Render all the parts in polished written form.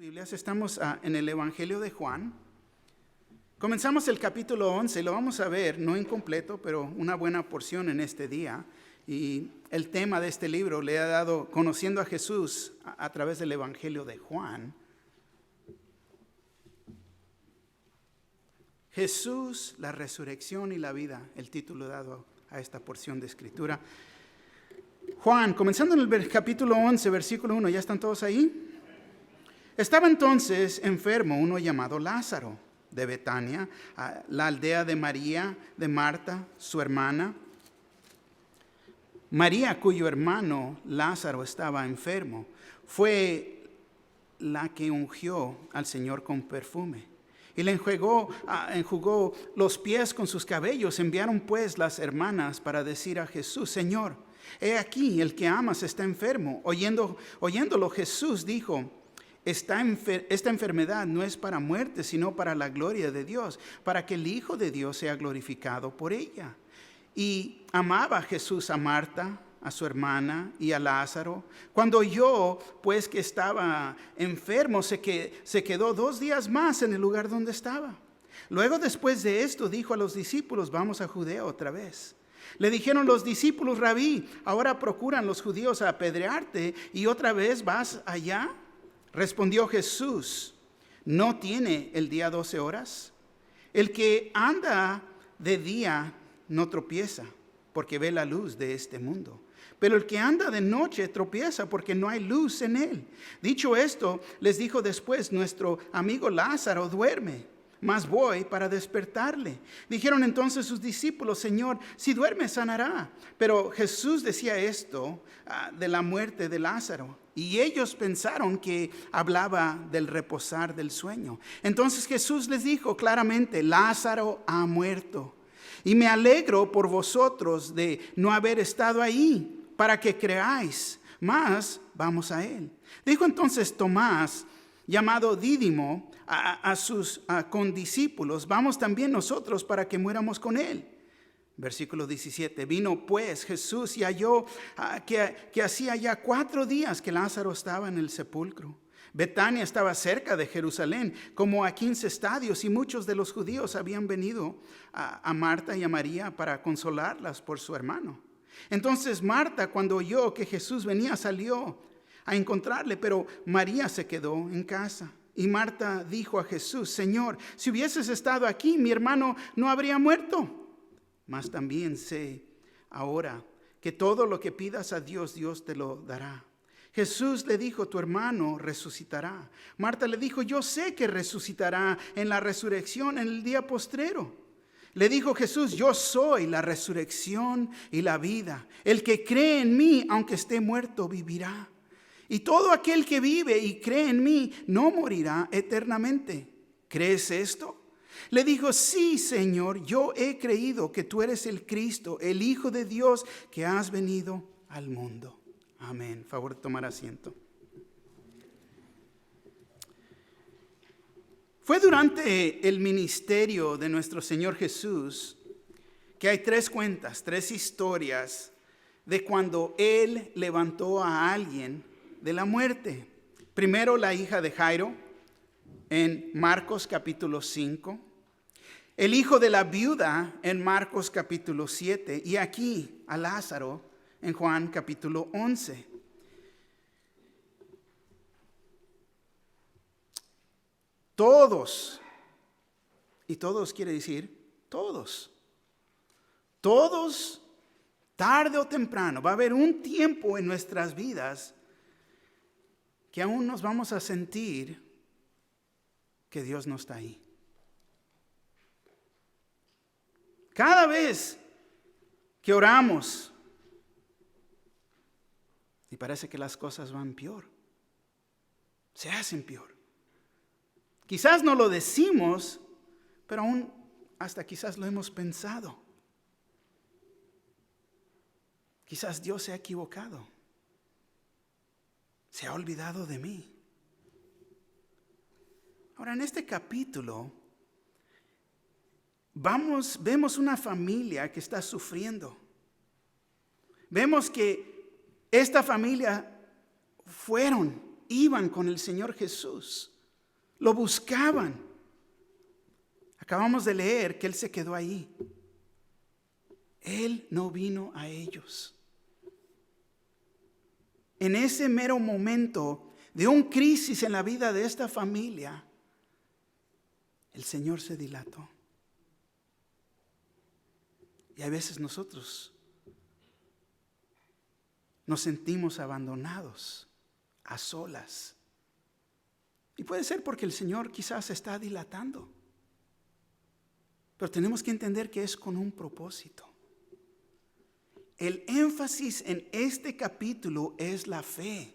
Biblias, estamos en el Evangelio de Juan. Comenzamos el capítulo 11, lo vamos a ver, no incompleto, pero una buena porción en este día. Y el tema de este libro le ha dado Conociendo a Jesús a través del Evangelio de Juan. Jesús, la resurrección y la vida, el título dado a esta porción de escritura. Juan, comenzando en el capítulo 11, versículo 1, ¿ya están todos ahí? Estaba entonces enfermo uno llamado Lázaro, de Betania, la aldea de María, de Marta, su hermana. María, cuyo hermano Lázaro estaba enfermo, fue la que ungió al Señor con perfume y le enjugó los pies con sus cabellos. Enviaron pues las hermanas para decir a Jesús: Señor, he aquí, el que amas está enfermo. Oyéndolo, Jesús dijo: Esta enfermedad no es para muerte, sino para la gloria de Dios, para que el Hijo de Dios sea glorificado por ella. Y amaba Jesús a Marta, a su hermana y a Lázaro. Cuando oyó pues que estaba enfermo, se quedó 2 días más en el lugar donde estaba. Luego, después de esto, dijo a los discípulos: Vamos a Judea otra vez. Le dijeron los discípulos: Rabí, ahora procuran los judíos apedrearte y otra vez vas allá. Respondió Jesús: ¿No tiene el día 12 horas? El que anda de día no tropieza, porque ve la luz de este mundo. Pero el que anda de noche tropieza, porque no hay luz en él. Dicho esto, les dijo después: Nuestro amigo Lázaro duerme, mas voy para despertarle. Dijeron entonces sus discípulos: Señor, si duerme sanará. Pero Jesús decía esto de la muerte de Lázaro, y ellos pensaron que hablaba del reposar del sueño. Entonces Jesús les dijo claramente: Lázaro ha muerto, y me alegro por vosotros de no haber estado ahí, para que creáis. Mas vamos a él. Dijo entonces Tomás, llamado Dídimo, a sus condiscípulos: Vamos también nosotros para que muéramos con él. Versículo 17. Vino pues Jesús y halló que hacía ya 4 días que Lázaro estaba en el sepulcro. Betania estaba cerca de Jerusalén, como a 15 estadios, y muchos de los judíos habían venido a Marta y a María para consolarlas por su hermano. Entonces Marta, cuando oyó que Jesús venía, salió a encontrarle, pero María se quedó en casa. Y Marta dijo a Jesús: Señor, si hubieses estado aquí, mi hermano no habría muerto. Mas también sé ahora que todo lo que pidas a Dios, Dios te lo dará. Jesús le dijo: Tu hermano resucitará. Marta le dijo: Yo sé que resucitará en la resurrección en el día postrero. Le dijo Jesús: Yo soy la resurrección y la vida. El que cree en mí, aunque esté muerto, vivirá. Y todo aquel que vive y cree en mí no morirá eternamente. ¿Crees esto? Le dijo: Sí, Señor, yo he creído que tú eres el Cristo, el Hijo de Dios, que has venido al mundo. Amén. Favor de tomar asiento. Fue durante el ministerio de nuestro Señor Jesús que hay 3 cuentas, 3 historias de cuando Él levantó a alguien de la muerte. Primero, la hija de Jairo en Marcos capítulo 5. El hijo de la viuda en Marcos capítulo 7. Y aquí a Lázaro en Juan capítulo 11. Todos, y todos quiere decir todos, tarde o temprano, va a haber un tiempo en nuestras vidas que aún nos vamos a sentir que Dios no está ahí. Cada vez que oramos y parece que las cosas van peor, se hacen peor. Quizás no lo decimos, pero aún hasta quizás lo hemos pensado. Quizás Dios se ha equivocado, se ha olvidado de mí. Ahora, en este capítulo vemos una familia que está sufriendo. Vemos que esta familia iban con el Señor Jesús. lo buscaban. Acabamos de leer que Él se quedó ahí. Él no vino a ellos. En ese mero momento de un crisis en la vida de esta familia, el Señor se dilató. Y a veces nosotros nos sentimos abandonados, a solas. Y puede ser porque el Señor quizás se está dilatando. Pero tenemos que entender que es con un propósito. El énfasis en este capítulo es la fe.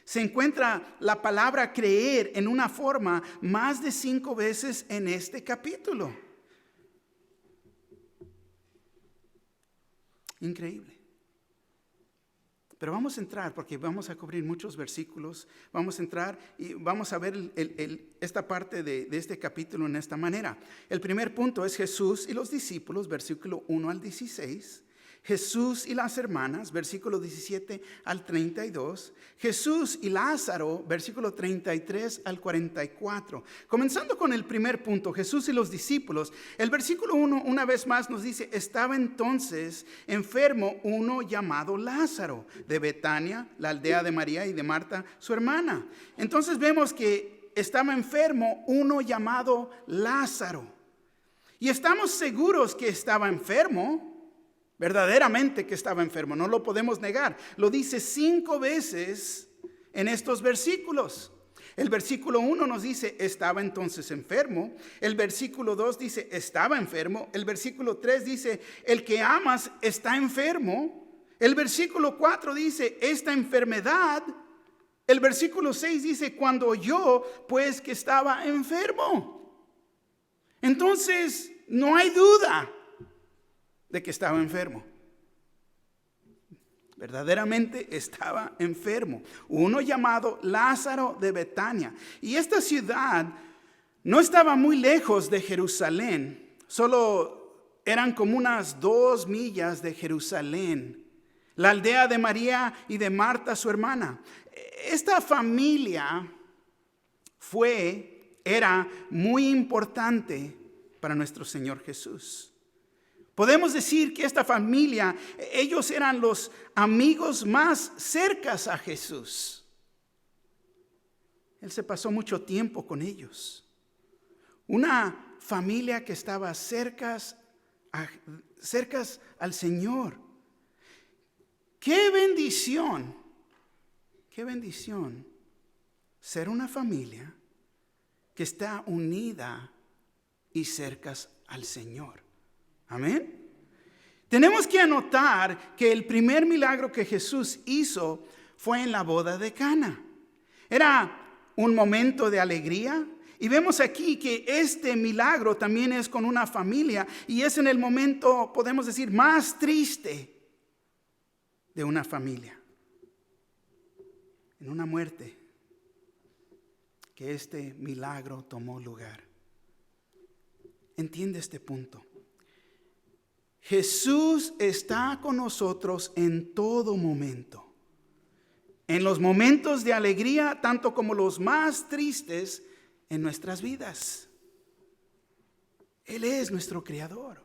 Se encuentra la palabra creer en una forma más de 5 veces en este capítulo. Increíble. Pero vamos a entrar, porque vamos a cubrir muchos versículos. Vamos a entrar y vamos a ver esta parte de este capítulo en esta manera. El primer punto es Jesús y los discípulos, versículo 1 al 16. Jesús y las hermanas, versículo 17 al 32. Jesús y Lázaro, versículo 33 al 44. Comenzando con el primer punto, Jesús y los discípulos. El versículo 1 una vez más nos dice: estaba entonces enfermo uno llamado Lázaro, de Betania, la aldea de María y de Marta, su hermana. Entonces vemos que estaba enfermo uno llamado Lázaro. Y estamos seguros que estaba enfermo. Verdaderamente que estaba enfermo, no lo podemos negar. Lo dice 5 veces en estos versículos. El versículo 1 nos dice: estaba entonces enfermo. El versículo 2 dice: estaba enfermo. El versículo 3 dice: el que amas está enfermo. El versículo 4 dice: esta enfermedad. El versículo 6 dice: cuando oyó pues que estaba enfermo. Entonces no hay duda de que estaba enfermo. Verdaderamente estaba enfermo. Uno llamado Lázaro de Betania. Y esta ciudad no estaba muy lejos de Jerusalén. Solo eran como unas 2 millas de Jerusalén. La aldea de María y de Marta, su hermana. Esta familia era muy importante para nuestro Señor Jesús. Podemos decir que esta familia, ellos eran los amigos más cercanos a Jesús. Él se pasó mucho tiempo con ellos. Una familia que estaba cercas al Señor. Qué bendición ser una familia que está unida y cercas al Señor. Amén. Tenemos que anotar que el primer milagro que Jesús hizo fue en la boda de Cana. Era un momento de alegría. Y vemos aquí que este milagro también es con una familia. Y es en el momento, podemos decir, más triste de una familia. En una muerte que este milagro tomó lugar. Entiende este punto. Jesús está con nosotros en todo momento. En los momentos de alegría, tanto como los más tristes en nuestras vidas. Él es nuestro Creador.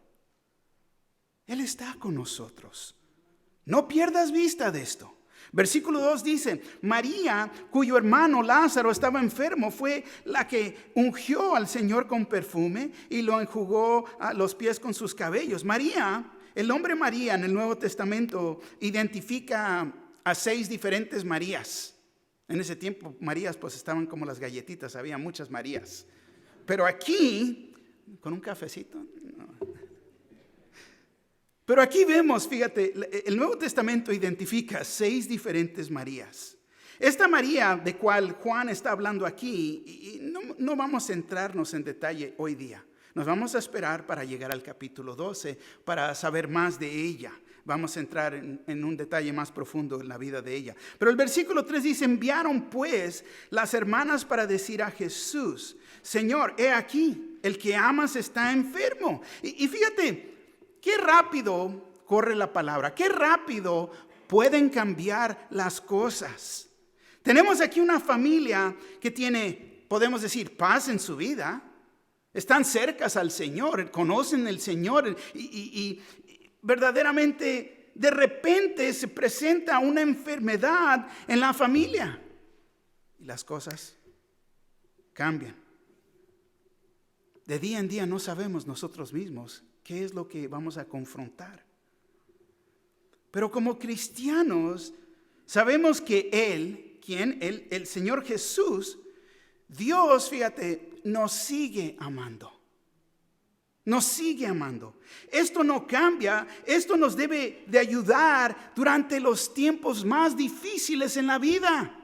Él está con nosotros. No pierdas vista de esto. Versículo 2 dice: María, cuyo hermano Lázaro estaba enfermo, fue la que ungió al Señor con perfume y lo enjugó a los pies con sus cabellos. María, el nombre María en el Nuevo Testamento identifica a 6 diferentes Marías. En ese tiempo Marías pues estaban como las galletitas, había muchas Marías. Pero aquí, con un cafecito, no. Pero aquí vemos, fíjate, el Nuevo Testamento identifica 6 diferentes Marías. Esta María de cual Juan está hablando aquí, y no vamos a centrarnos en detalle hoy día. Nos vamos a esperar para llegar al capítulo 12 para saber más de ella. Vamos a entrar en un detalle más profundo en la vida de ella. Pero el versículo 3 dice: enviaron pues las hermanas para decir a Jesús: Señor, he aquí, el que amas está enfermo. Y fíjate, qué rápido corre la palabra, qué rápido pueden cambiar las cosas. Tenemos aquí una familia que tiene podemos decir, paz en su vida. Están cercas al Señor, conocen el Señor y verdaderamente de repente se presenta una enfermedad en la familia y las cosas cambian. De día en día no sabemos nosotros mismos qué es lo que vamos a confrontar. Pero como cristianos sabemos que el Señor Jesús, Dios, fíjate, nos sigue amando. Nos sigue amando. Esto no cambia. Esto nos debe de ayudar durante los tiempos más difíciles en la vida.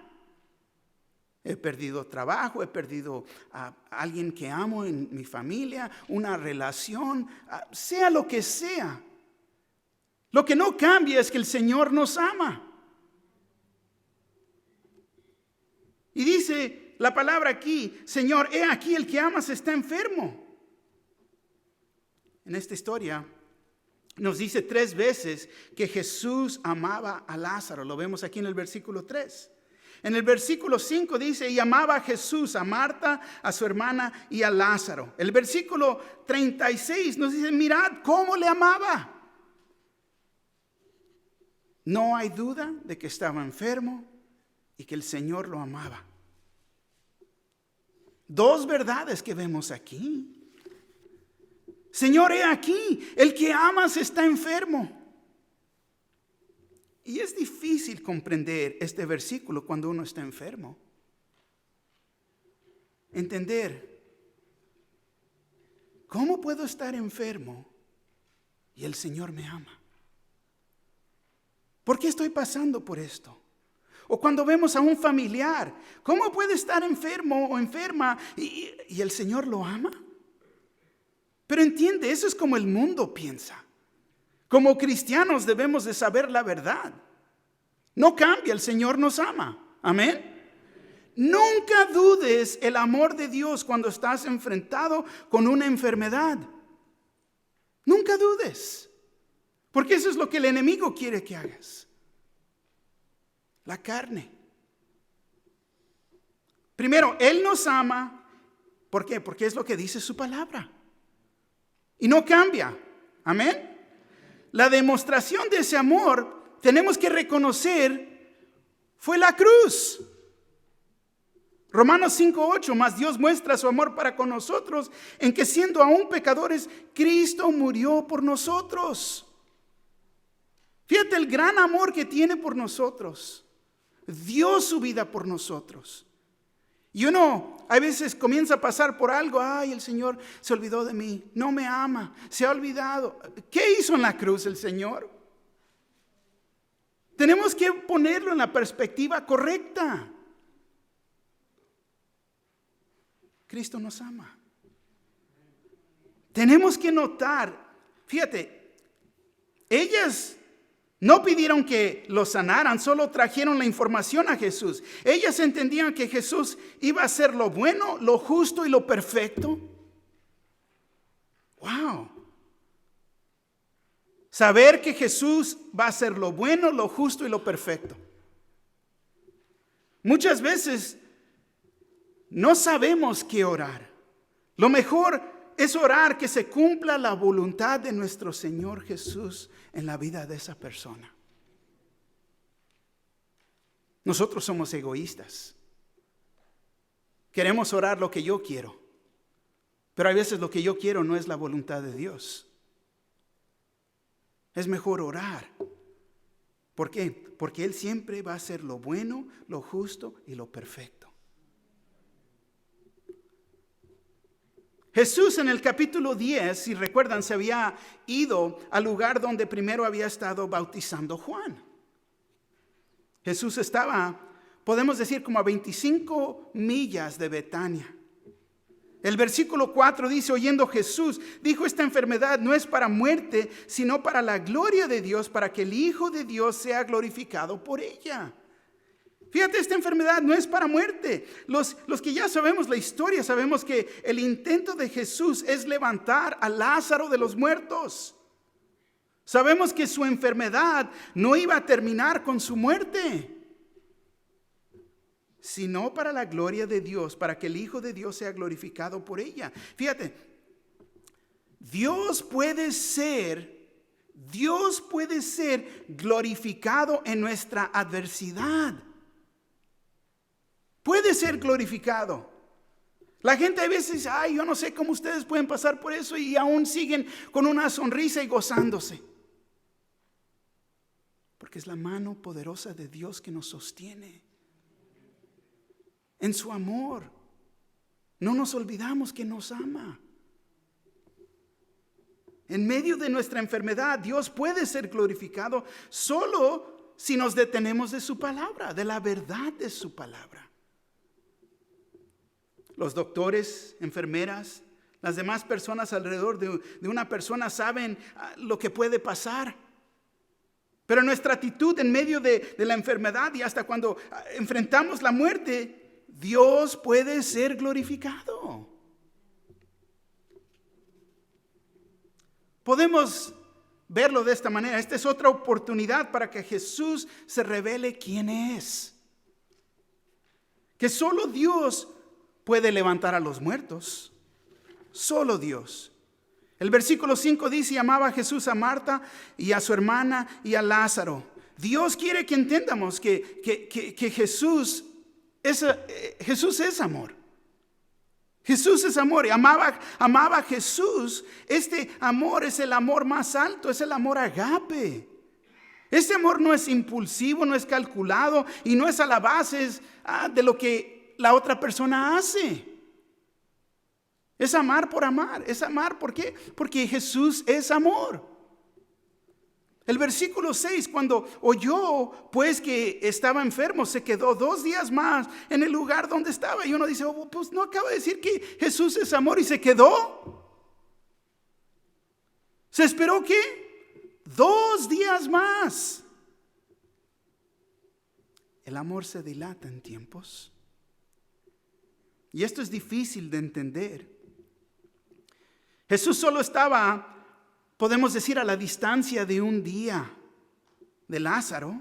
He perdido trabajo, he perdido a alguien que amo en mi familia, una relación, sea lo que sea. Lo que no cambia es que el Señor nos ama. Y dice la palabra aquí, Señor, he aquí el que amas está enfermo. En esta historia nos dice 3 veces que Jesús amaba a Lázaro. Lo vemos aquí en el versículo 3. En el versículo 5 dice, y amaba a Jesús, a Marta, a su hermana y a Lázaro. El versículo 36 nos dice, mirad cómo le amaba. No hay duda de que estaba enfermo y que el Señor lo amaba. 2 verdades que vemos aquí. Señor, he aquí, el que amas está enfermo. Y es difícil comprender este versículo cuando uno está enfermo. Entender, ¿cómo puedo estar enfermo y el Señor me ama? ¿Por qué estoy pasando por esto? O cuando vemos a un familiar, ¿cómo puede estar enfermo o enferma y el Señor lo ama? Pero entiende, eso es como el mundo piensa. Como cristianos debemos de saber la verdad. No cambia, el Señor nos ama. Amén. Nunca dudes el amor de Dios cuando estás enfrentado con una enfermedad. Nunca dudes. Porque eso es lo que el enemigo quiere que hagas. La carne. Primero, Él nos ama. ¿Por qué? Porque es lo que dice su palabra. Y no cambia. Amén. La demostración de ese amor, tenemos que reconocer, fue la cruz. Romanos 5:8, mas Dios muestra su amor para con nosotros, en que siendo aún pecadores, Cristo murió por nosotros. Fíjate el gran amor que tiene por nosotros. Dio su vida por nosotros. Y uno a veces comienza a pasar por algo. Ay, el Señor se olvidó de mí. No me ama. Se ha olvidado. ¿Qué hizo en la cruz el Señor? Tenemos que ponerlo en la perspectiva correcta. Cristo nos ama. Tenemos que notar. Fíjate, ellas no pidieron que lo sanaran, solo trajeron la información a Jesús. Ellas entendían que Jesús iba a hacer lo bueno, lo justo y lo perfecto. ¡Wow! Saber que Jesús va a hacer lo bueno, lo justo y lo perfecto. Muchas veces no sabemos qué orar. Lo mejor es orar que se cumpla la voluntad de nuestro Señor Jesús en la vida de esa persona. Nosotros somos egoístas. Queremos orar lo que yo quiero, pero hay veces lo que yo quiero no es la voluntad de Dios. Es mejor orar. ¿Por qué? Porque Él siempre va a hacer lo bueno, lo justo y lo perfecto. Jesús en el capítulo 10, si recuerdan, se había ido al lugar donde primero había estado bautizando Juan. Jesús estaba, podemos decir, como a 25 millas de Betania. El versículo 4 dice, oyendo Jesús, dijo, esta enfermedad no es para muerte, sino para la gloria de Dios, para que el Hijo de Dios sea glorificado por ella. Fíjate, esta enfermedad no es para muerte. Los que ya sabemos la historia, sabemos que el intento de Jesús es levantar a Lázaro de los muertos. Sabemos que su enfermedad no iba a terminar con su muerte. sino para la gloria de Dios, para que el Hijo de Dios sea glorificado por ella. Fíjate, Dios puede ser glorificado en nuestra adversidad. Puede ser glorificado. La gente a veces dice, ay, yo no sé cómo ustedes pueden pasar por eso y aún siguen con una sonrisa y gozándose. Porque es la mano poderosa de Dios que nos sostiene en su amor. No nos olvidamos que nos ama. En medio de nuestra enfermedad, Dios puede ser glorificado solo si nos detenemos de su palabra, de la verdad de su palabra. Los doctores, enfermeras, las demás personas alrededor de una persona saben lo que puede pasar. Pero nuestra actitud en medio de la enfermedad y hasta cuando enfrentamos la muerte, Dios puede ser glorificado. Podemos verlo de esta manera. Esta es otra oportunidad para que Jesús se revele quién es. Que solo Dios puede levantar a los muertos. Solo Dios. El versículo 5 dice, y amaba a Jesús a Marta y a su hermana y a Lázaro. Dios quiere que entendamos que Jesús es amor. Jesús es amor y amaba a Jesús. Este amor es el amor más alto, es el amor agape. Este amor no es impulsivo, no es calculado y no es a la base de lo que la otra persona hace. Es amar por amar. Es amar, ¿por qué? Porque Jesús es amor. El versículo 6, cuando oyó pues que estaba enfermo, se quedó 2 días más en el lugar donde estaba. Y uno dice, pues no acaba de decir que Jesús es amor y se quedó. ¿Se esperó qué? 2 días más. El amor se dilata en tiempos. Y esto es difícil de entender. Jesús solo estaba, podemos decir, a la distancia de un día de Lázaro.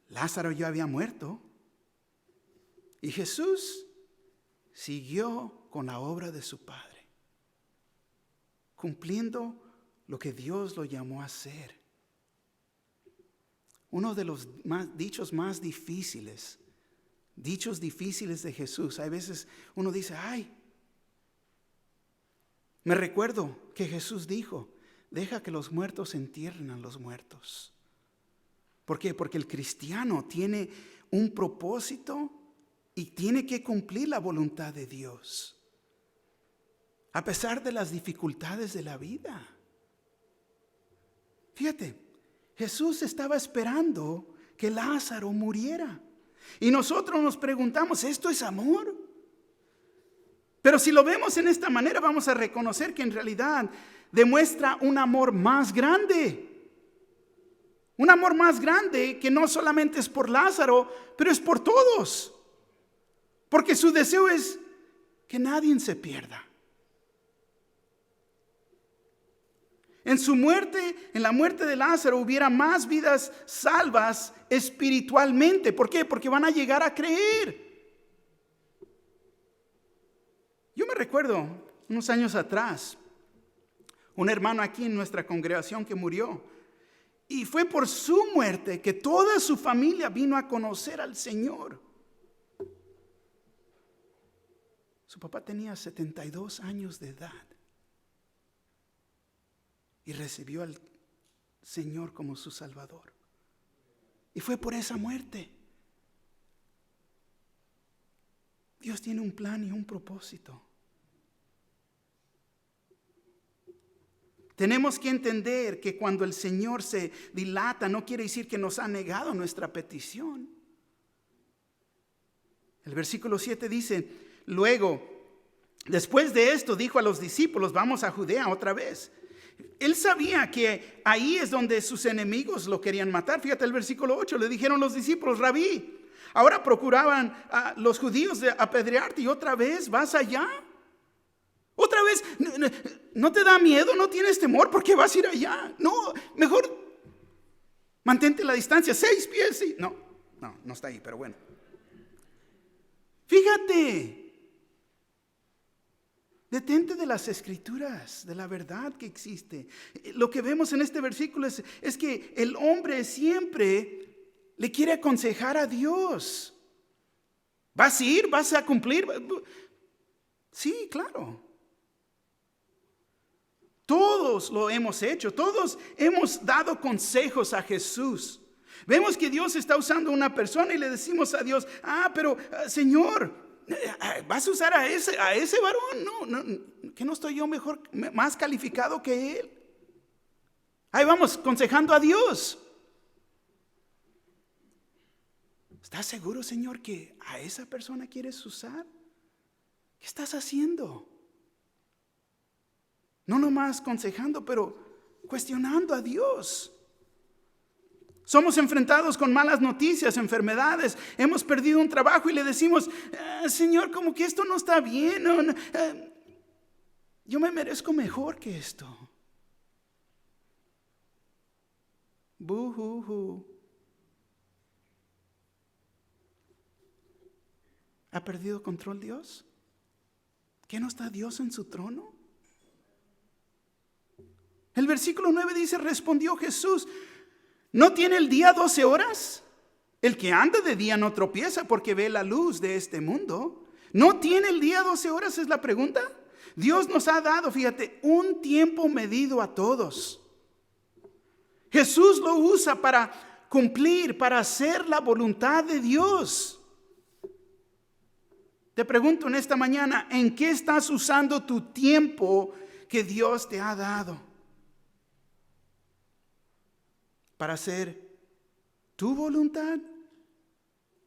Lázaro ya había muerto. Y Jesús siguió con la obra de su Padre, cumpliendo lo que Dios lo llamó a hacer. Uno de los dichos más difíciles, dichos difíciles de Jesús. Hay veces uno dice, ay, me recuerdo que Jesús dijo, deja que los muertos entierren a los muertos. ¿Por qué? Porque el cristiano tiene un propósito y tiene que cumplir la voluntad de Dios, a pesar de las dificultades de la vida. Fíjate, Jesús estaba esperando que Lázaro muriera. Y nosotros nos preguntamos, ¿esto es amor? Pero si lo vemos en esta manera, vamos a reconocer que en realidad demuestra un amor más grande. Un amor más grande que no solamente es por Lázaro, pero es por todos. Porque su deseo es que nadie se pierda. En su muerte, en la muerte de Lázaro, hubiera más vidas salvas espiritualmente. ¿Por qué? Porque van a llegar a creer. Yo me recuerdo unos años atrás, un hermano aquí en nuestra congregación que murió. Y fue por su muerte que toda su familia vino a conocer al Señor. Su papá tenía 72 años de edad. Y recibió al Señor como su Salvador. Y fue por esa muerte. Dios tiene un plan y un propósito. Tenemos que entender que cuando el Señor se dilata, no quiere decir que nos ha negado nuestra petición. El versículo 7 dice, luego, después de esto, dijo a los discípulos, vamos a Judea otra vez. Él sabía que ahí es donde sus enemigos lo querían matar. Fíjate el versículo 8, le dijeron los discípulos, Rabí, ahora procuraban a los judíos de apedrearte y otra vez vas allá. Otra vez, ¿no te da miedo? ¿No tienes temor? ¿Por qué vas a ir allá? No, mejor mantente la distancia, 6 pies. Sí. No. no está ahí, pero bueno. Fíjate. Detente de las escrituras, de la verdad que existe. Lo que vemos en este versículo es que el hombre siempre le quiere aconsejar a Dios. ¿Vas a ir? ¿Vas a cumplir? Sí, claro. Todos lo hemos hecho, todos hemos dado consejos a Jesús. Vemos que Dios está usando a una persona y le decimos a Dios, pero Señor, ¿vas a usar a ese varón? No, ¿que no estoy yo más calificado que él? Ahí vamos, aconsejando a Dios. ¿Estás seguro, Señor, que a esa persona quieres usar? ¿Qué estás haciendo? No nomás aconsejando, pero cuestionando a Dios. Somos enfrentados con malas noticias, enfermedades, hemos perdido un trabajo y le decimos, Señor, como que esto no está bien, yo me merezco mejor que esto. Buhuhu. ¿Ha perdido control Dios? ¿Que no está Dios en su trono? El versículo 9 dice, respondió Jesús, ¿no tiene el día 12 horas? El que anda de día no tropieza porque ve la luz de este mundo. ¿No tiene el día 12 horas? Es la pregunta. Dios nos ha dado, fíjate, un tiempo medido a todos. Jesús lo usa para cumplir, para hacer la voluntad de Dios. Te pregunto en esta mañana, ¿en qué estás usando tu tiempo que Dios te ha dado? ¿Para hacer tu voluntad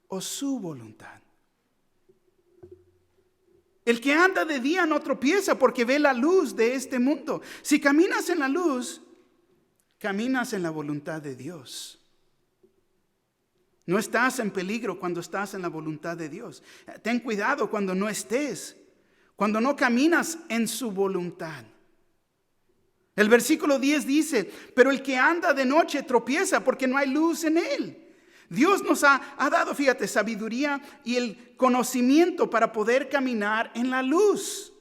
o su voluntad? El que anda de día no tropieza porque ve la luz de este mundo. Si caminas en la luz, caminas en la voluntad de Dios. No estás en peligro cuando estás en la voluntad de Dios. Ten cuidado cuando no estés, cuando no caminas en su voluntad. El versículo 10 dice, pero el que anda de noche tropieza porque no hay luz en él. Dios nos ha dado, fíjate, sabiduría y el conocimiento para poder caminar en la luz.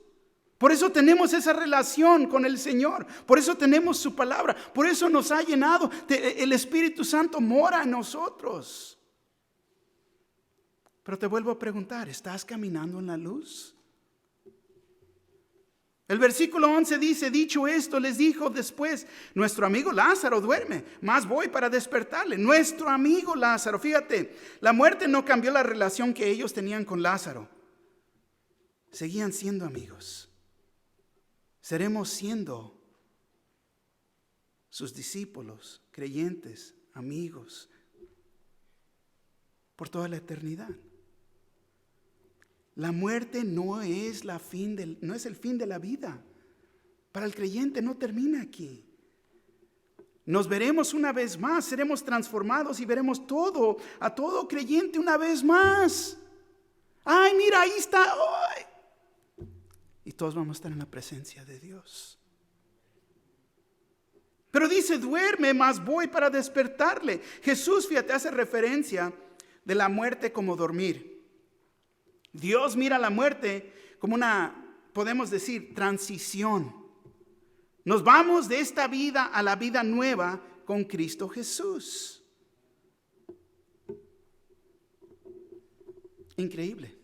Por eso tenemos esa relación con el Señor. Por eso tenemos su palabra. Por eso nos ha llenado. El Espíritu Santo mora en nosotros. Pero te vuelvo a preguntar, ¿estás caminando en la luz? El versículo 11 dice, dicho esto, les dijo después, nuestro amigo Lázaro duerme, mas voy para despertarle. Nuestro amigo Lázaro, fíjate, la muerte no cambió la relación que ellos tenían con Lázaro. Seguían siendo amigos. Seremos siendo sus discípulos, creyentes, amigos, por toda la eternidad. La muerte no es el fin de la vida. Para el creyente no termina aquí. Nos veremos una vez más, seremos transformados y veremos a todo creyente una vez más. Ay, mira, ahí está. ¡Ay! Y todos vamos a estar en la presencia de Dios. Pero dice, duerme, mas voy para despertarle. Jesús, fíjate, hace referencia de la muerte como dormir. Dios mira la muerte como podemos decir, transición. Nos vamos de esta vida a la vida nueva con Cristo Jesús. Increíble.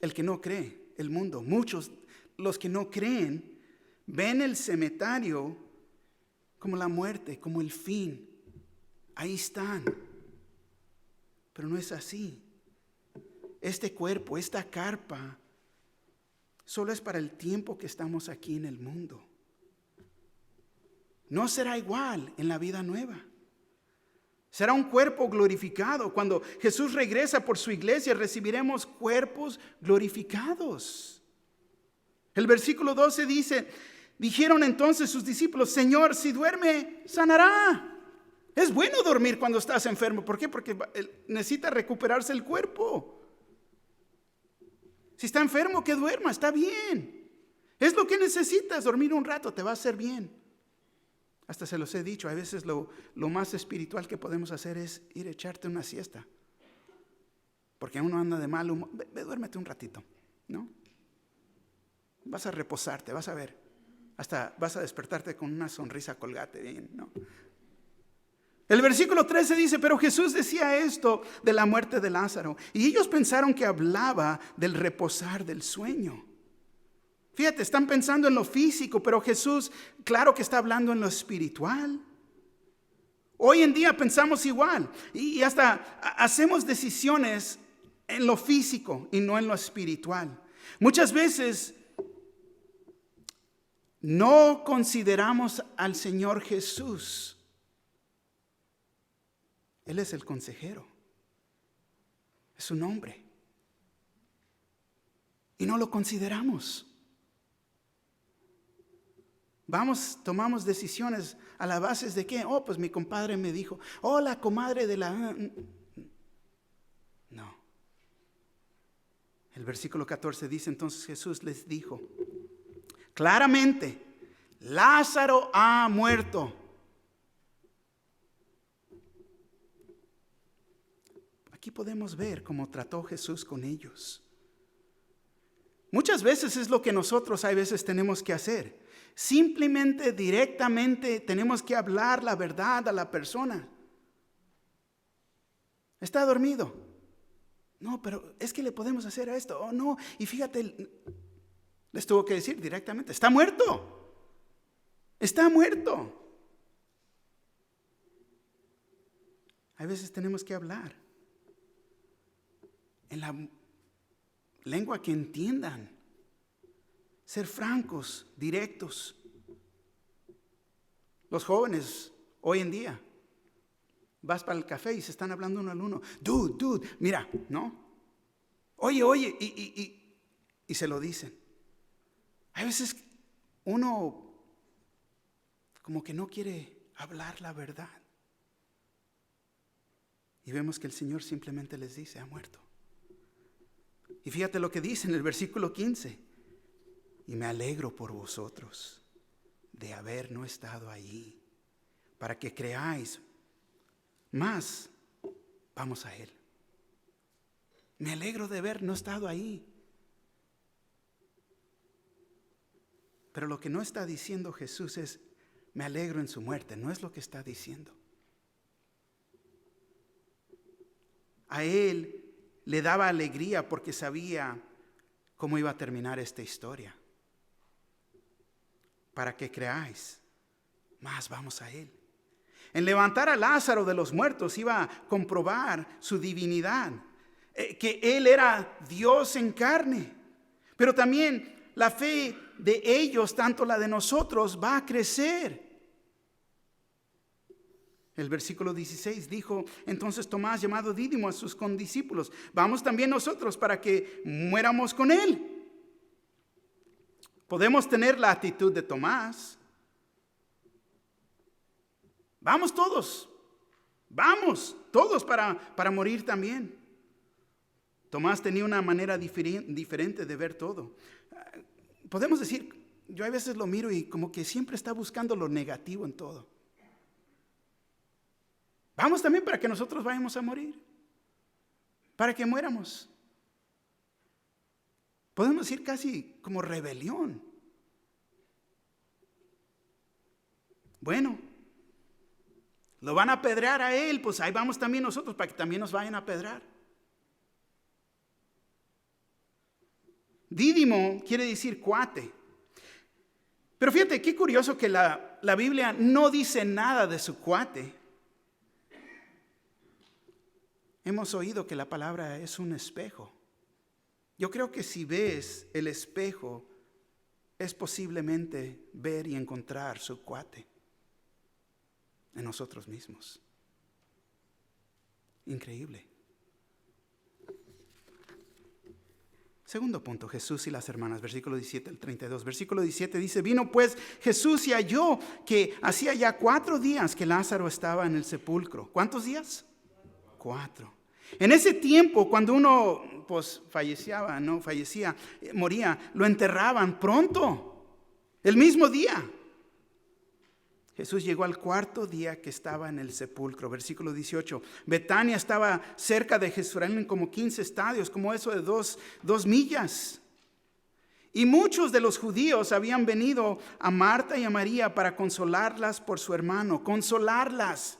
El que no cree, el mundo, muchos, los que no creen, ven el cementerio como la muerte, como el fin. Ahí están. Pero no es así. Este cuerpo, esta carpa, solo es para el tiempo que estamos aquí en el mundo. No será igual en la vida nueva. Será un cuerpo glorificado. Cuando Jesús regresa por su iglesia, recibiremos cuerpos glorificados. El versículo 12 dice, dijeron entonces sus discípulos, Señor, si duerme, sanará. Es bueno dormir cuando estás enfermo. ¿Por qué? Porque necesita recuperarse el cuerpo. Si está enfermo, que duerma, está bien. Es lo que necesitas, dormir un rato, te va a hacer bien. Hasta se los he dicho, a veces lo más espiritual que podemos hacer es ir a echarte una siesta. Porque uno anda de mal humor. Ve, duérmete un ratito, ¿no? Vas a reposarte, vas a ver. Hasta vas a despertarte con una sonrisa colgate, bien, ¿no? El versículo 13 dice, pero Jesús decía esto de la muerte de Lázaro. Y ellos pensaron que hablaba del reposar del sueño. Fíjate, están pensando en lo físico, pero Jesús, claro que está hablando en lo espiritual. Hoy en día pensamos igual y hasta hacemos decisiones en lo físico y no en lo espiritual. Muchas veces no consideramos al Señor Jesús. Él es el consejero. Es su nombre. Y no lo consideramos. Tomamos decisiones a la base de qué. Oh, pues mi compadre me dijo. Oh, la comadre de la... No. El versículo 14 dice, entonces Jesús les dijo claramente, Lázaro ha muerto. Aquí podemos ver cómo trató Jesús con ellos. Muchas veces es lo que nosotros a veces tenemos que hacer. Simplemente, directamente, tenemos que hablar la verdad a la persona. ¿Está dormido? No, pero es que le podemos hacer a esto. Oh, no. Y fíjate, les tuvo que decir directamente, está muerto. Está muerto. A veces tenemos que hablar en la lengua que entiendan. Ser francos, directos. Los jóvenes hoy en día, vas para el café y se están hablando uno al uno. Dude, mira, ¿no? Oye, y se lo dicen. A veces uno como que no quiere hablar la verdad. Y vemos que el Señor simplemente les dice, ha muerto. Y fíjate lo que dice en el versículo 15. Y me alegro por vosotros de haber no estado allí, para que creáis. Más, vamos a Él. Me alegro de haber no estado ahí. Pero lo que no está diciendo Jesús es, me alegro en su muerte. No es lo que está diciendo. A Él le daba alegría porque sabía cómo iba a terminar esta historia. Para que creáis, más vamos a Él. En levantar a Lázaro de los muertos iba a comprobar su divinidad, que Él era Dios en carne. Pero también la fe de ellos, tanto la de nosotros, va a crecer. El versículo 16 dijo, entonces Tomás, llamado Dídimo, a sus condiscípulos, vamos también nosotros para que muéramos con Él. Podemos tener la actitud de Tomás. Vamos todos para morir también. Tomás tenía una manera diferente de ver todo. Podemos decir, yo a veces lo miro y como que siempre está buscando lo negativo en todo. Vamos también para que nosotros vayamos a morir, para que muéramos. Podemos decir casi como rebelión. Bueno, lo van a apedrear a él, pues ahí vamos también nosotros para que también nos vayan a apedrear. Dídimo quiere decir cuate. Pero fíjate, qué curioso que la Biblia no dice nada de su cuate. Hemos oído que la palabra es un espejo. Yo creo que si ves el espejo, es posiblemente ver y encontrar su cuate en nosotros mismos. Increíble. Segundo punto, Jesús y las hermanas, versículo 17 al 32. Versículo 17 dice, vino pues Jesús y halló que hacía ya 4 días que Lázaro estaba en el sepulcro. ¿Cuántos días? 4. En ese tiempo, cuando uno fallecía, moría, lo enterraban pronto, el mismo día. Jesús llegó al cuarto día que estaba en el sepulcro. Versículo 18. Betania estaba cerca de Jerusalén como 15 estadios, como eso de dos millas. Y muchos de los judíos habían venido a Marta y a María para consolarlas por su hermano, consolarlas,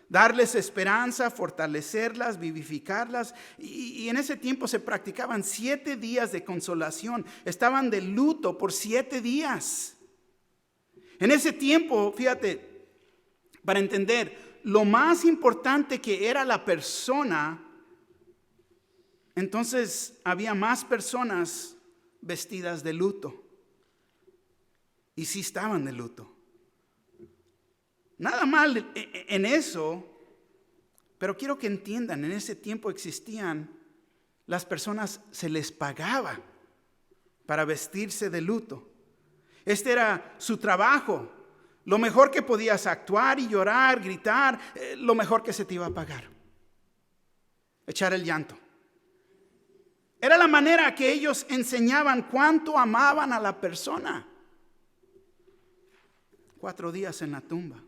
darles esperanza, fortalecerlas, vivificarlas. Y en ese tiempo se practicaban 7 días de consolación. Estaban de luto por 7 días. En ese tiempo, fíjate, para entender lo más importante que era la persona, entonces había más personas vestidas de luto. Y sí estaban de luto. Nada mal en eso, pero quiero que entiendan, en ese tiempo existían, las personas se les pagaba para vestirse de luto. Este era su trabajo. Lo mejor que podías actuar y llorar, gritar, lo mejor que se te iba a pagar. Echar el llanto. Era la manera que ellos enseñaban cuánto amaban a la persona. 4 días en la tumba.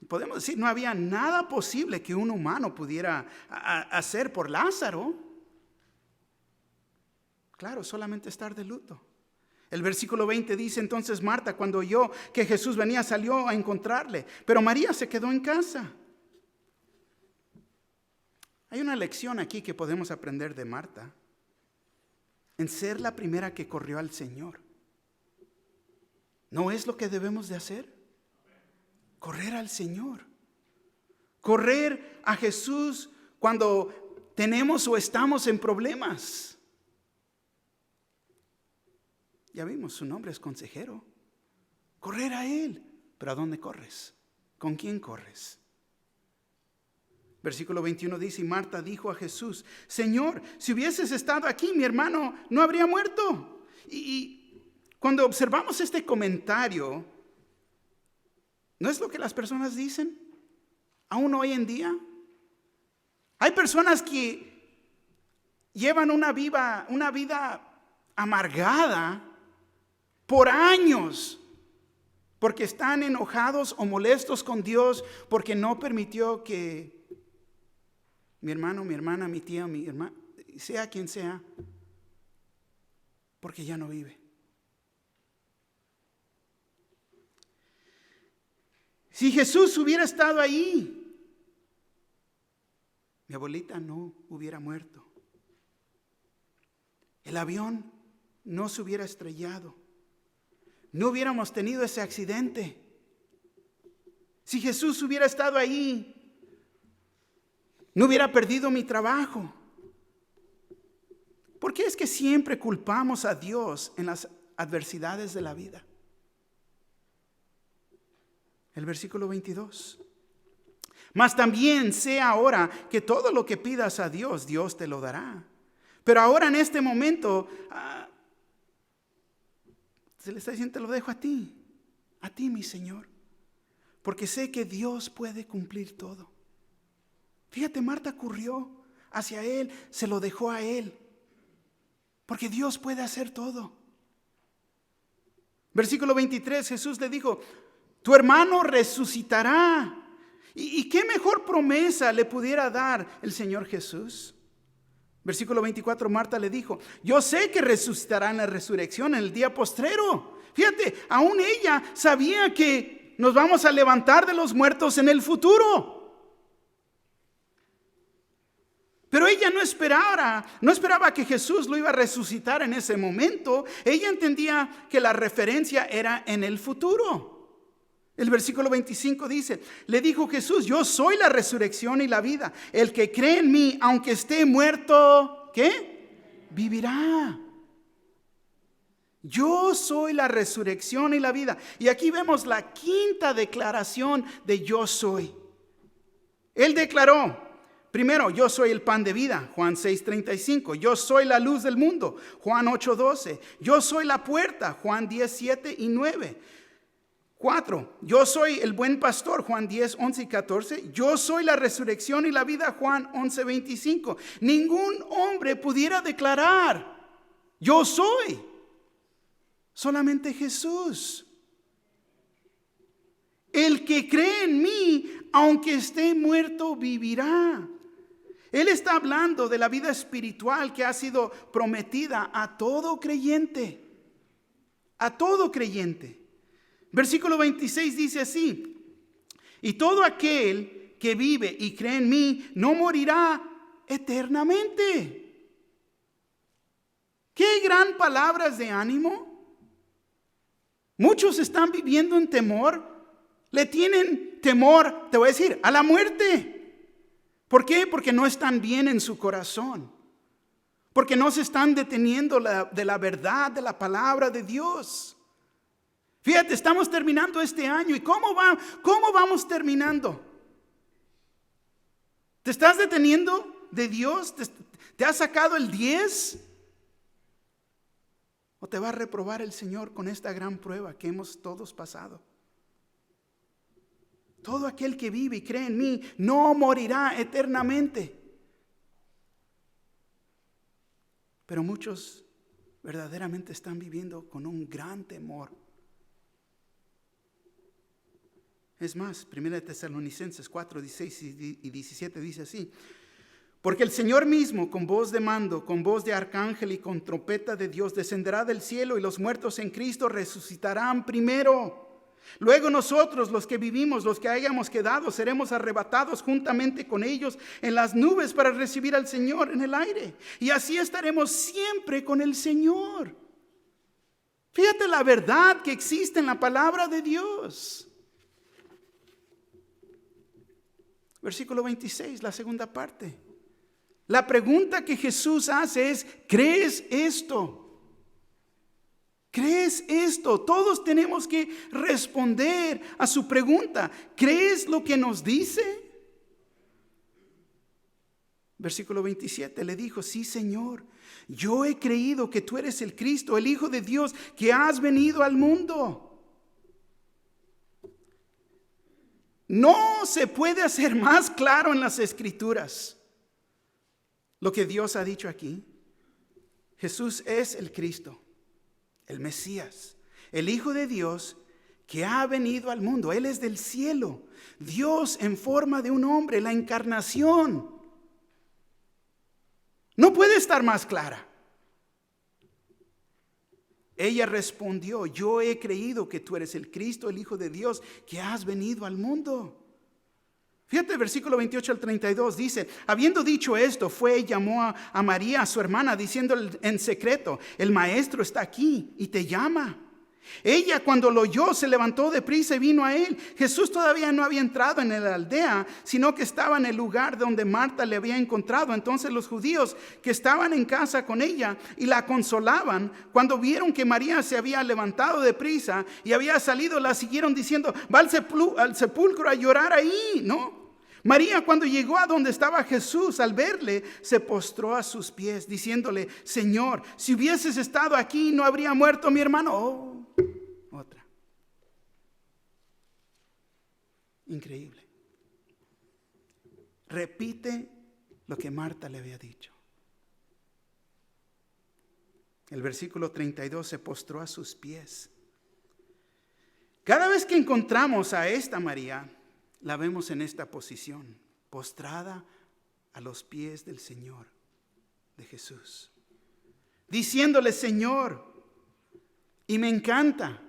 Podemos decir, no había nada posible que un humano pudiera hacer por Lázaro. Claro, solamente estar de luto. El versículo 20 dice, entonces Marta, cuando oyó que Jesús venía, salió a encontrarle, pero María se quedó en casa. Hay una lección aquí que podemos aprender de Marta, en ser la primera que corrió al Señor. ¿No es lo que debemos de hacer? Correr al Señor. Correr a Jesús cuando tenemos o estamos en problemas. Ya vimos, su nombre es consejero. Correr a Él. ¿Pero a dónde corres? ¿Con quién corres? Versículo 21 dice, y Marta dijo a Jesús, Señor, si hubieses estado aquí, mi hermano no habría muerto. Y cuando observamos este comentario, ¿no es lo que las personas dicen? Aún hoy en día. Hay personas que llevan una vida amargada por años, porque están enojados o molestos con Dios, porque no permitió que mi hermano, mi hermana, mi tía, mi hermana, sea quien sea, porque ya no vive. Si Jesús hubiera estado ahí, mi abuelita no hubiera muerto. El avión no se hubiera estrellado. No hubiéramos tenido ese accidente. Si Jesús hubiera estado ahí, no hubiera perdido mi trabajo. ¿Por qué es que siempre culpamos a Dios en las adversidades de la vida? El versículo 22. Mas también sé ahora que todo lo que pidas a Dios, Dios te lo dará. Pero ahora en este momento, se le está diciendo, te lo dejo a ti mi Señor. Porque sé que Dios puede cumplir todo. Fíjate, Marta corrió hacia Él, se lo dejó a Él. Porque Dios puede hacer todo. Versículo 23, Jesús le dijo, tu hermano resucitará. ¿Y qué mejor promesa le pudiera dar el Señor Jesús? Versículo 24, Marta le dijo, yo sé que resucitará en la resurrección en el día postrero. Fíjate, aún ella sabía que nos vamos a levantar de los muertos en el futuro. Pero ella no esperaba que Jesús lo iba a resucitar en ese momento. Ella entendía que la referencia era en el futuro. El versículo 25 dice, le dijo Jesús, yo soy la resurrección y la vida. El que cree en mí, aunque esté muerto, ¿qué? Vivirá. Yo soy la resurrección y la vida. Y aquí vemos la quinta declaración de yo soy. Él declaró, primero, yo soy el pan de vida, Juan 6:35. Yo soy la luz del mundo, Juan 8:12. Yo soy la puerta, Juan 10:7 y 9. 4, yo soy el buen pastor, Juan 10, 11 y 14. Yo soy la resurrección y la vida, Juan 11, 25. Ningún hombre pudiera declarar, yo soy. Solamente Jesús. el que cree en mí, aunque esté muerto, vivirá. Él está hablando de la vida espiritual que ha sido prometida a todo creyente. A todo creyente. Versículo 26 dice así: y todo aquel que vive y cree en mí no morirá eternamente. Qué gran palabras de ánimo. Muchos están viviendo en temor. Le tienen temor, te voy a decir, a la muerte. ¿Por qué? Porque no están bien en su corazón. Porque no se están deteniendo de la verdad de la palabra de Dios. Fíjate, estamos terminando este año. ¿Y cómo vamos terminando? ¿Te estás deteniendo de Dios? ¿Te has sacado el 10? ¿O te va a reprobar el Señor con esta gran prueba que hemos todos pasado? Todo aquel que vive y cree en mí no morirá eternamente. Pero muchos verdaderamente están viviendo con un gran temor. Es más, 1 Tesalonicenses 4, 16 y 17 dice así: porque el Señor mismo, con voz de mando, con voz de arcángel y con trompeta de Dios, descenderá del cielo, y los muertos en Cristo resucitarán primero. Luego nosotros, los que vivimos, los que hayamos quedado, seremos arrebatados juntamente con ellos en las nubes para recibir al Señor en el aire. Y así estaremos siempre con el Señor. Fíjate la verdad que existe en la palabra de Dios. Versículo 26, la segunda parte. La pregunta que Jesús hace es: ¿crees esto? ¿Crees esto? Todos tenemos que responder a su pregunta. ¿Crees lo que nos dice? Versículo 27, le dijo: sí, Señor, yo he creído que tú eres el Cristo, el Hijo de Dios, que has venido al mundo. No se puede hacer más claro en las Escrituras lo que Dios ha dicho aquí. Jesús es el Cristo, el Mesías, el Hijo de Dios que ha venido al mundo. Él es del cielo, Dios en forma de un hombre, la encarnación. No puede estar más clara. Ella respondió: yo he creído que tú eres el Cristo, el Hijo de Dios, que has venido al mundo. Fíjate, versículo 28 al 32 dice: habiendo dicho esto, fue y llamó a María, a su hermana, diciéndole en secreto: el maestro está aquí y te llama. Ella, cuando lo oyó, se levantó deprisa y vino a él. Jesús todavía no había entrado en la aldea, sino que estaba en el lugar donde Marta le había encontrado. Entonces los judíos que estaban en casa con ella y la consolaban, cuando vieron que María se había levantado deprisa y había salido, la siguieron diciendo: va al sepulcro a llorar ahí, ¿no? María, cuando llegó a donde estaba Jesús, al verle, se postró a sus pies, diciéndole: Señor, si hubieses estado aquí, no habría muerto mi hermano. Otra. Increíble. Repite lo que Marta le había dicho. El versículo 32: se postró a sus pies. Cada vez que encontramos a esta María, la vemos en esta posición, postrada a los pies del Señor, de Jesús, diciéndole: Señor. Y me encanta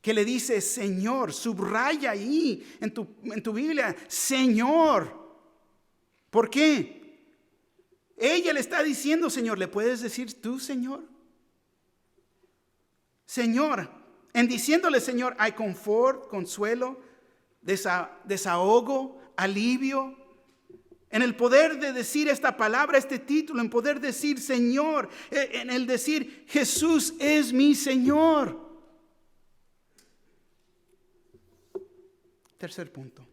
que le dice Señor. Subraya ahí en tu Biblia, Señor. ¿Por qué? Ella le está diciendo Señor. ¿Le puedes decir tú Señor? Señor. En diciéndole Señor hay confort, consuelo, desahogo, alivio. En el poder de decir esta palabra, este título, en poder decir Señor, en el decir Jesús es mi Señor. Tercer punto,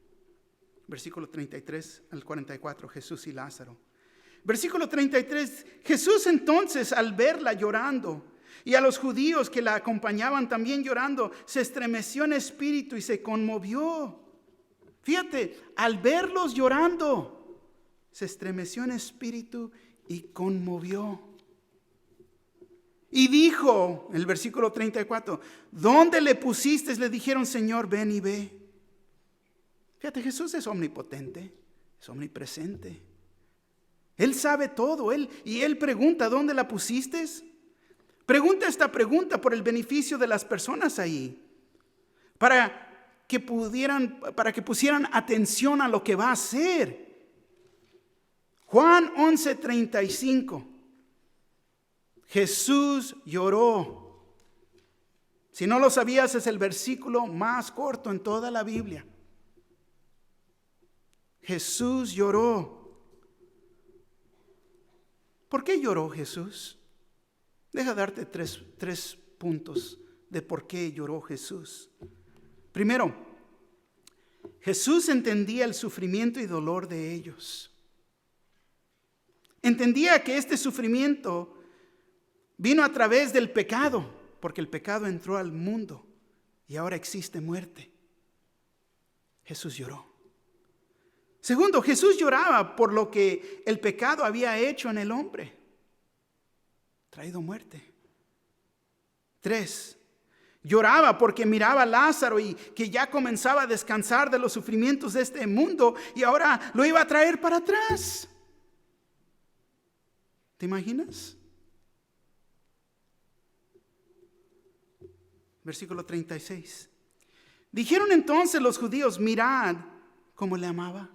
versículo 33 al 44, Jesús y Lázaro. Versículo 33, Jesús entonces, al verla llorando, y a los judíos que la acompañaban también llorando, se estremeció en espíritu y se conmovió. Fíjate, al verlos llorando, se estremeció en espíritu y conmovió. Y dijo, el versículo 34, ¿dónde le pusiste? Le dijeron, Señor, ven y ve. Fíjate, Jesús es omnipotente, es omnipresente. Él sabe todo, Él pregunta, ¿dónde la pusiste? Pregunta esta pregunta por el beneficio de las personas ahí, para que pusieran atención a lo que va a hacer. Juan 11:35. Jesús lloró. Si no lo sabías, es el versículo más corto en toda la Biblia. Jesús lloró. ¿Por qué lloró Jesús? Deja darte tres puntos de por qué lloró Jesús. Primero, Jesús entendía el sufrimiento y dolor de ellos. Entendía que este sufrimiento vino a través del pecado, porque el pecado entró al mundo y ahora existe muerte. Jesús lloró. Segundo, Jesús lloraba por lo que el pecado había hecho en el hombre, traído muerte. 3, lloraba porque miraba a Lázaro y que ya comenzaba a descansar de los sufrimientos de este mundo y ahora lo iba a traer para atrás. ¿Te imaginas? Versículo 36. Dijeron entonces los judíos, mirad cómo le amaba.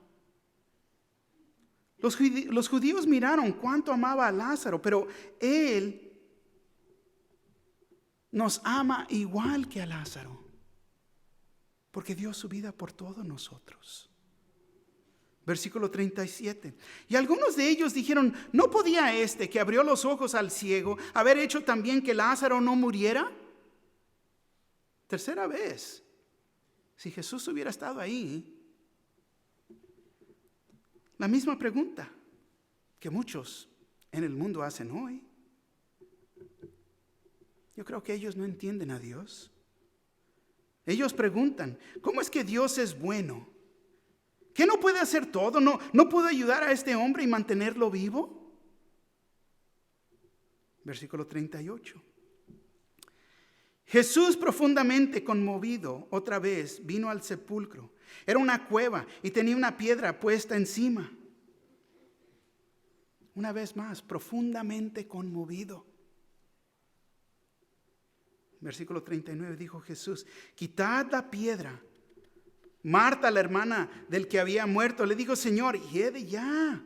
Los judíos miraron cuánto amaba a Lázaro, pero Él nos ama igual que a Lázaro, porque dio su vida por todos nosotros. Versículo 37. Y algunos de ellos dijeron, ¿no podía este que abrió los ojos al ciego haber hecho también que Lázaro no muriera? Tercera vez. Si Jesús hubiera estado ahí, la misma pregunta que muchos en el mundo hacen hoy. Yo creo que ellos no entienden a Dios. Ellos preguntan, ¿cómo es que Dios es bueno? ¿Que no puede hacer todo? ¿No puede ayudar a este hombre y mantenerlo vivo? Versículo 38. Jesús, profundamente conmovido, otra vez vino al sepulcro. Era una cueva y tenía una piedra puesta encima. Una vez más, profundamente conmovido. Versículo 39, dijo Jesús, quitad la piedra. Marta, la hermana del que había muerto, le dijo, Señor, hiede ya,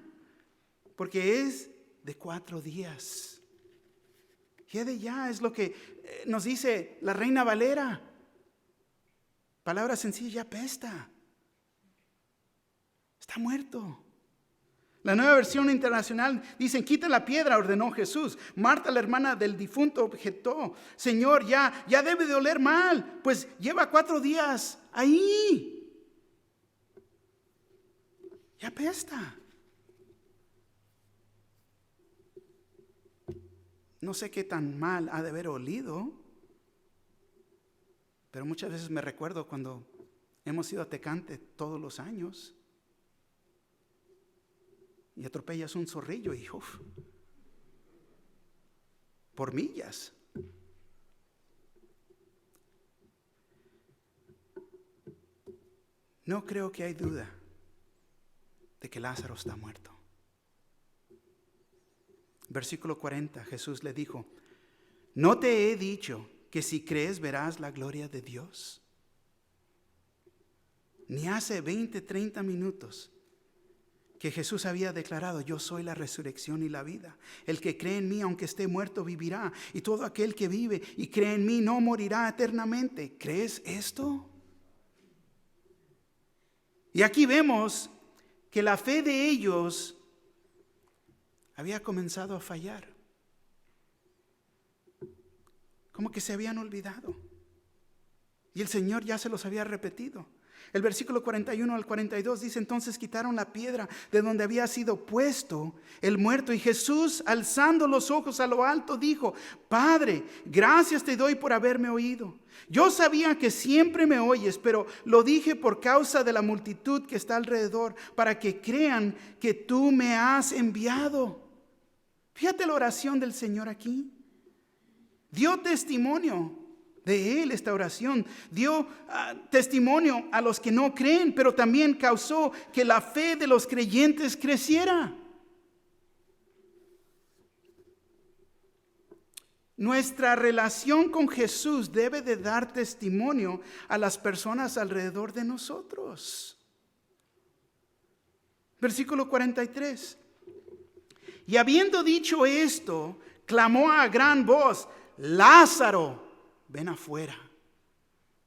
porque es de 4 días. Hiede ya, es lo que nos dice la Reina Valera. Palabra sencilla, apesta. Está muerto. La Nueva Versión Internacional dicen, quita la piedra, ordenó Jesús. Marta, la hermana del difunto, objetó, Señor, ya debe de oler mal, pues lleva 4 días ahí. Ya apesta. No sé qué tan mal ha de haber olido, pero muchas veces me recuerdo cuando hemos ido a Tecante todos los años y atropellas un zorrillo y por millas. No creo que hay duda de que Lázaro está muerto. Versículo 40, Jesús le dijo, ¿no te he dicho que si crees verás la gloria de Dios? Ni hace 20-30 minutos que Jesús había declarado, yo soy la resurrección y la vida. El que cree en mí, aunque esté muerto, vivirá. Y todo aquel que vive y cree en mí no morirá eternamente. ¿Crees esto? Y aquí vemos que la fe de ellos había comenzado a fallar. Como que se habían olvidado. Y el Señor ya se los había repetido. El versículo 41 al 42 dice, entonces quitaron la piedra de donde había sido puesto el muerto. Y Jesús, alzando los ojos a lo alto, dijo, Padre, gracias te doy por haberme oído. Yo sabía que siempre me oyes, pero lo dije por causa de la multitud que está alrededor, para que crean que tú me has enviado. Fíjate la oración del Señor aquí. Dio testimonio de él esta oración. Dio testimonio a los que no creen, pero también causó que la fe de los creyentes creciera. Nuestra relación con Jesús debe de dar testimonio a las personas alrededor de nosotros. Versículo 43. Y habiendo dicho esto, clamó a gran voz: Lázaro, ven afuera.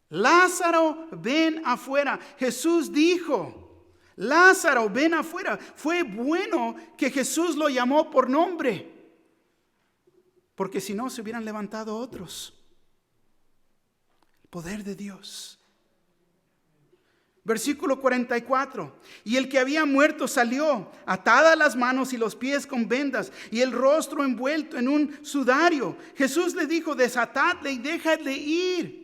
Lázaro, ven afuera. Jesús dijo: Lázaro, ven afuera. Fue bueno que Jesús lo llamó por nombre, porque si no se hubieran levantado otros. El poder de Dios. Versículo 44. Y el que había muerto salió, atadas las manos y los pies con vendas, y el rostro envuelto en un sudario. Jesús le dijo: desatadle y dejadle ir.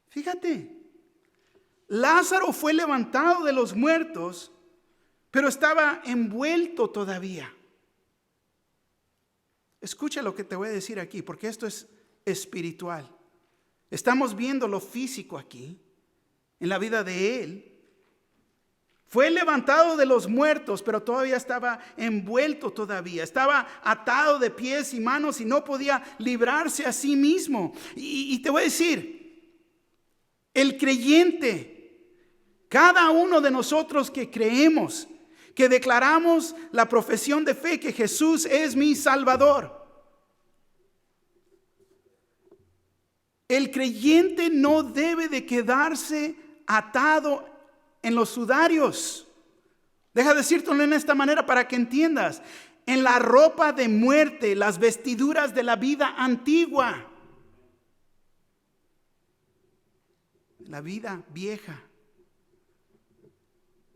Fíjate, Lázaro fue levantado de los muertos, pero estaba envuelto todavía. Escucha lo que te voy a decir aquí, porque esto es espiritual. Estamos viendo lo físico aquí, en la vida de él. Fue levantado de los muertos, pero todavía estaba envuelto todavía. Estaba atado de pies y manos y no podía librarse a sí mismo. Y te voy a decir, el creyente, cada uno de nosotros que creemos, que declaramos la profesión de fe que Jesús es mi Salvador. El creyente no debe de quedarse atado en los sudarios. Deja decírtelo en esta manera para que entiendas. En la ropa de muerte, las vestiduras de la vida antigua. La vida vieja.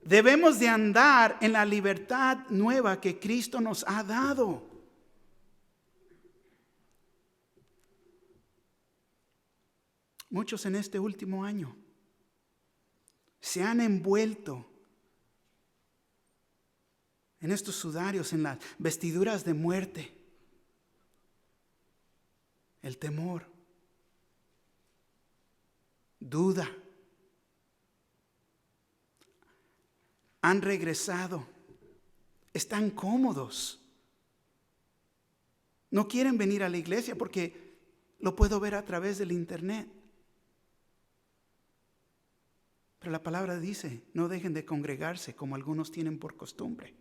Debemos de andar en la libertad nueva que Cristo nos ha dado. Muchos en este último año se han envuelto en estos sudarios, en las vestiduras de muerte. El temor, duda. Han regresado, están cómodos. No quieren venir a la iglesia porque lo puedo ver a través del internet. Pero la palabra dice: no dejen de congregarse como algunos tienen por costumbre.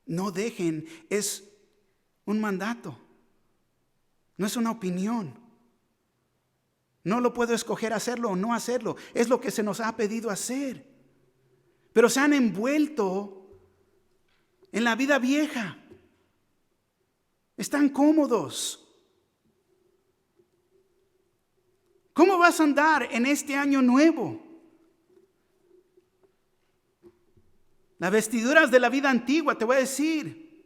No dejen, es un mandato, no es una opinión. No lo puedo escoger hacerlo o no hacerlo, es lo que se nos ha pedido hacer. Pero se han envuelto en la vida vieja. Están cómodos. ¿Cómo vas a andar en este año nuevo? Las vestiduras de la vida antigua, te voy a decir,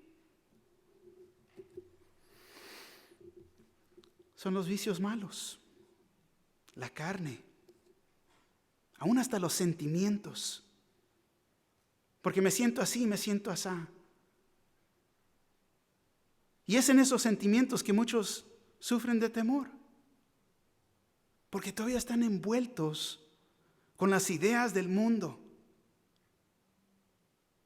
son los vicios malos, la carne, aún hasta los sentimientos. Porque me siento así, me siento así. Y es en esos sentimientos que muchos sufren de temor. Porque todavía están envueltos con las ideas del mundo.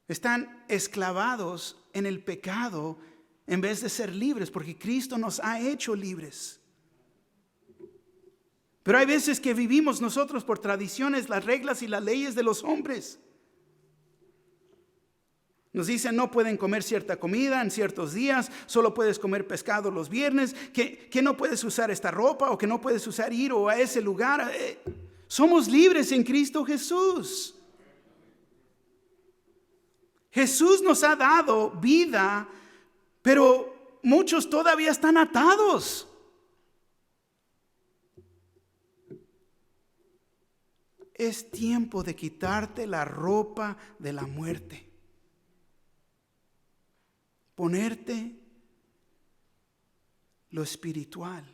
Están esclavados en el pecado en vez de ser libres, porque Cristo nos ha hecho libres. Pero hay veces que vivimos nosotros por tradiciones, las reglas y las leyes de los hombres. Nos dicen: no pueden comer cierta comida en ciertos días, solo puedes comer pescado los viernes, que no puedes usar esta ropa o que no puedes usar ir o a ese lugar. Somos libres en Cristo Jesús. Jesús nos ha dado vida, pero muchos todavía están atados. Es tiempo de quitarte la ropa de la muerte. Ponerte lo espiritual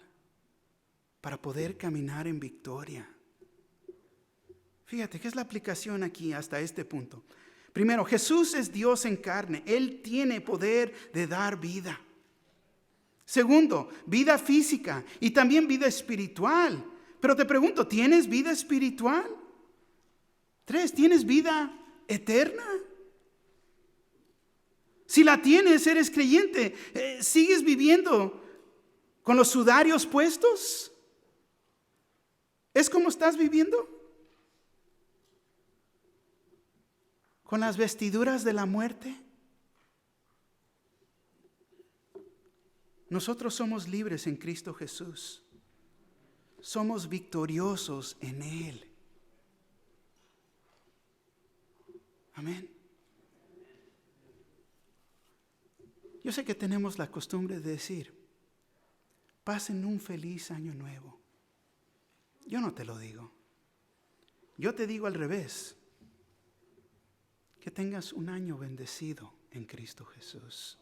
para poder caminar en victoria. Fíjate, ¿qué es la aplicación aquí hasta este punto? Primero, Jesús es Dios en carne. Él tiene poder de dar vida. Segundo, vida física y también vida espiritual. Pero te pregunto, ¿tienes vida espiritual? 3, ¿tienes vida eterna? Si la tienes, eres creyente. ¿Sigues viviendo con los sudarios puestos? ¿Es como estás viviendo? ¿Con las vestiduras de la muerte? Nosotros somos libres en Cristo Jesús. Somos victoriosos en Él. Amén. Yo sé que tenemos la costumbre de decir, pasen un feliz año nuevo. Yo no te lo digo. Yo te digo al revés. Que tengas un año bendecido en Cristo Jesús.